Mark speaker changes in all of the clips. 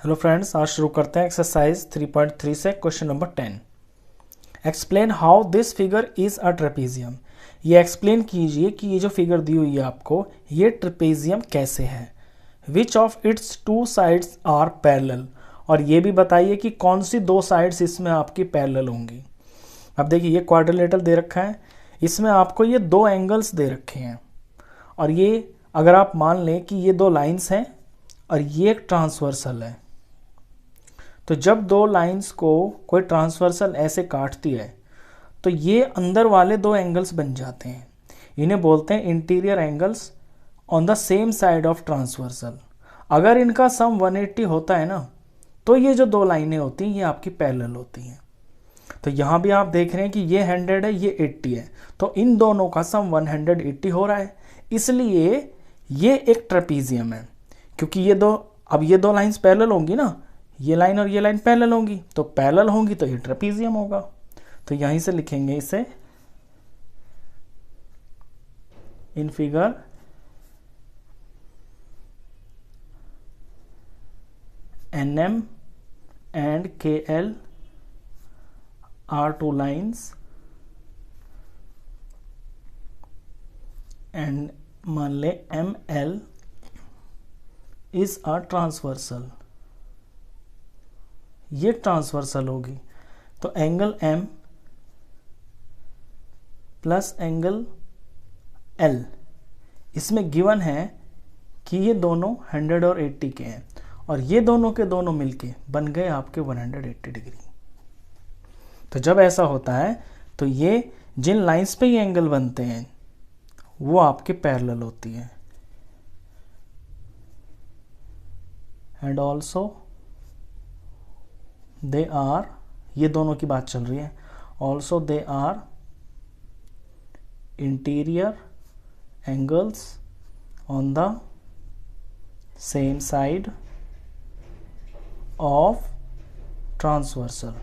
Speaker 1: Hello friends, आज शुरू करते हैं एक्सरसाइज 3.3 से question number 10। Explain how this figure is a trapezium. ये एक्सप्लेन कीजिए कि ये जो फिगर दी हुई है आपको, ये ट्रेपेजियम कैसे है। Which of its two sides are parallel, और ये भी बताइए कि कौन सी दो साइड्स इसमें आपकी पैरेलल होंगी। अब देखिए, ये क्वाड्रिलेटरल दे रखा है, इसमें आपको ये दो एंगल्स दे रखे हैं, और ये अगर आप मान लें कि ये दो लाइंस हैं और ये एक ट्रांसवर्सल है, तो जब दो लाइंस को कोई ट्रांसवर्सल ऐसे काटती है तो ये अंदर वाले दो एंगल्स बन जाते हैं। इन्हें बोलते हैं interior angles on the same side of transversal. अगर इनका सम 180 होता है ना, तो ये जो दो लाइनें होती हैं ये आपकी पैरेलल होती हैं। तो यहाँ भी आप देख रहे हैं कि ये 100 है, ये 80 है, तो इन दोनों का सम 180 हो रहा है, इसलिए ये एक ट्रेपेजियम है। क्योंकि ये दो लाइंस पैरेलल होंगी ना, ये लाइन और ये लाइन पैरेलल होंगी, तो पैरेलल होंगी तो ये ट्रेपेजियम होगा। तो यहीं से लिखेंगे इसे, in figure NM and KL are two lines and मान ले ML is a transversal। ये ट्रांसवर्सल होगी, तो angle M plus angle L इसमें गिवन है कि ये दोनों 100 और 80 के हैं, और ये दोनों के दोनों मिलके बन गए आपके 180 डिग्री। तो जब ऐसा होता है तो ये जिन लाइंस पे ये एंगल बनते हैं वो आपके पैरेलल होती है। एंड ऑल्सो दे आर, ये दोनों की बात चल रही है, also they are interior angles on the same side of transversal.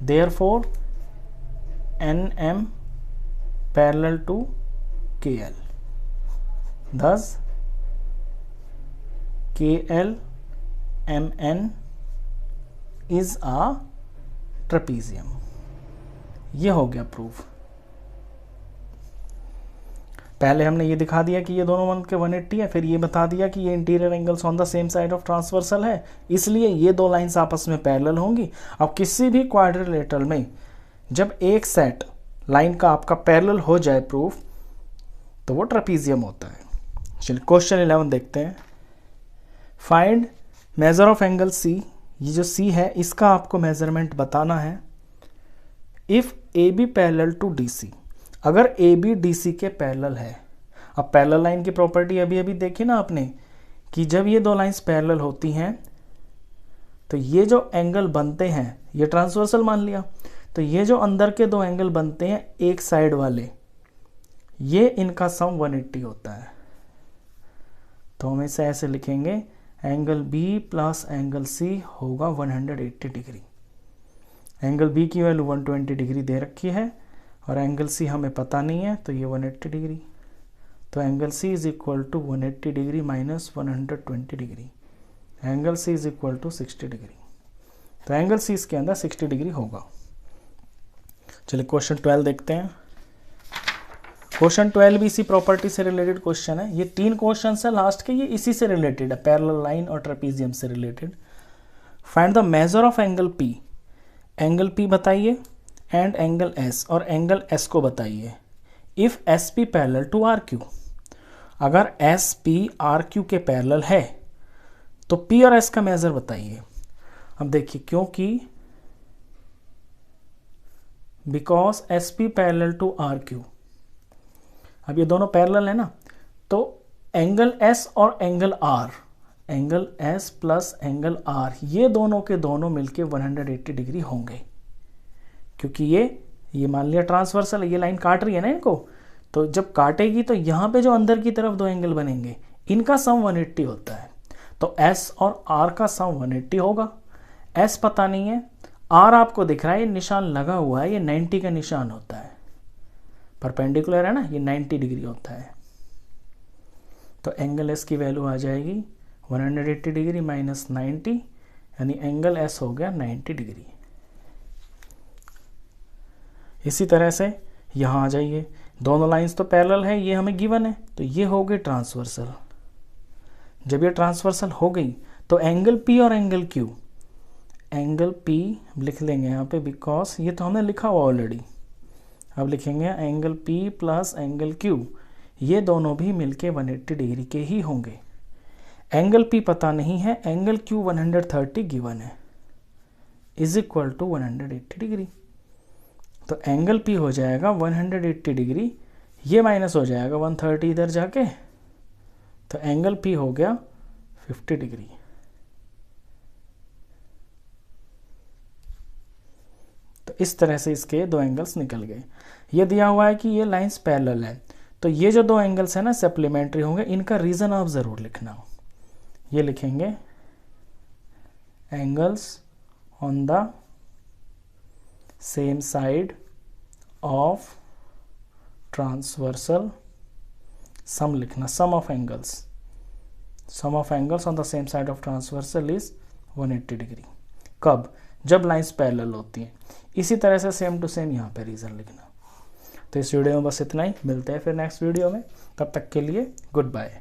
Speaker 1: Therefore NM parallel to KL, thus KL MN is a trapezium। ये हो गया प्रूफ। पहले हमने ये दिखा दिया कि ये दोनों बन के 180 है, फिर ये बता दिया कि ये interior angles on the same side of transversal है, इसलिए ये दो लाइंस आपस में पैरेलल होंगी। अब किसी भी क्वाड्रिलेटरल में जब एक सेट लाइन का आपका पैरेलल हो जाए प्रूफ, तो वो ट्रेपेजियम होता है। चलिए क्वेश्चन 11 देखते हैं। Find major of angle C। ये जो C है इसका आपको मेजरमेंट बताना है। If AB parallel to DC, अगर AB DC के पैरेलल है। अब पैरेलल लाइन की प्रॉपर्टी अभी अभी देखी ना आपने, कि जब ये दो लाइंस पैरेलल होती हैं तो ये जो एंगल बनते हैं, ये ट्रांसवर्सल मान लिया, तो ये जो अंदर के दो एंगल बनते हैं एक साइड वाले, ये इनका सम 180 होता है। तो हम इसे ऐसे लिखेंगे, angle B plus angle C होगा 180 डिग्री। एंगल B की वैल्यू 120 डिग्री दे रखी है और एंगल C हमें पता नहीं है, तो ये 180 डिग्री। तो angle C is equal to 180 degree minus 120 degree. Angle C is equal to 60 degree. तो एंगल C इसके अंदर 60 डिग्री होगा। चलिए क्वेश्चन 12 देखते हैं। क्वेश्चन 12 भी इसी प्रॉपर्टी से रिलेटेड क्वेश्चन है। ये तीन क्वेश्चन है लास्ट के, ये इसी से रिलेटेड है, पैरेलल लाइन और ट्रेपेजियम से related. Find the measure of angle P। Angle P बताइए एंड एंगल S, और एंगल S को बताइए। If SP parallel to RQ, अगर SP RQ के पैरेलल है तो P और S का मेजर बताइए। अब देखिए, क्योंकि because SP parallel to RQ, अब ये दोनों पैरेलल है ना, तो एंगल S और angle R, angle S plus angle R, ये दोनों के दोनों मिलके 180 डिग्री होंगे। क्योंकि ये मान लिया ट्रांसवर्सल, ये लाइन काट रही है ना इनको, तो जब काटेगी तो यहाँ पे जो अंदर की तरफ दो एंगल बनेंगे इनका सम 180 होता है। तो S और R का सम 180 होगा। S पता नहीं है, R आपको दिख रहा है, ये निशान लगा हुआ है, ये 90 का निशान होता है। परपेंडिकुलर है ना, ये 90 डिग्री होता है। तो एंगल एस की वैल्यू आ जाएगी 180 डिग्री माइनस 90, यानी एंगल एस हो गया 90 डिग्री। इसी तरह से यहाँ आ जाइए, दोनों लाइंस तो पैरेलल है, ये हमें गिवन है, तो ये हो गई ट्रांसवर्सल। जब ये ट्रांसवर्सल हो गई तो एंगल पी और एंगल क्यू, एंगल पी लिख लेंगे यहाँ पे बिकॉज ये तो हमने लिखा हुआ ऑलरेडी। अब लिखेंगे angle P plus angle Q, ये दोनों भी मिलके 180 डिग्री के ही होंगे। एंगल पी पता नहीं है, एंगल क्यू 130 गिवन है, इज इक्वल टू 180 डिग्री। तो एंगल पी हो जाएगा 180 डिग्री, ये माइनस हो जाएगा 130 इधर जाके, तो एंगल पी हो गया 50 डिग्री। तो इस तरह से इसके दो एंगल्स निकल गए। ये दिया हुआ है कि ये लाइंस पैरेलल है, तो ये जो दो एंगल्स है ना सप्लीमेंट्री होंगे, इनका रीजन आप ज़रूर लिखना। ये लिखेंगे angles on the same side of transversal, sum लिखना, sum of angles on the same side of transversal is 180 degree. कब? जब लाइंस पैरेलल होती हैं। इसी तरह से सेम टू सेम यहाँ पे रीज़न लिखना। तो इस वीडियो में बस इतना ही, मिलते हैं फिर नेक्स्ट वीडियो में, तब तक के लिए गुड बाय।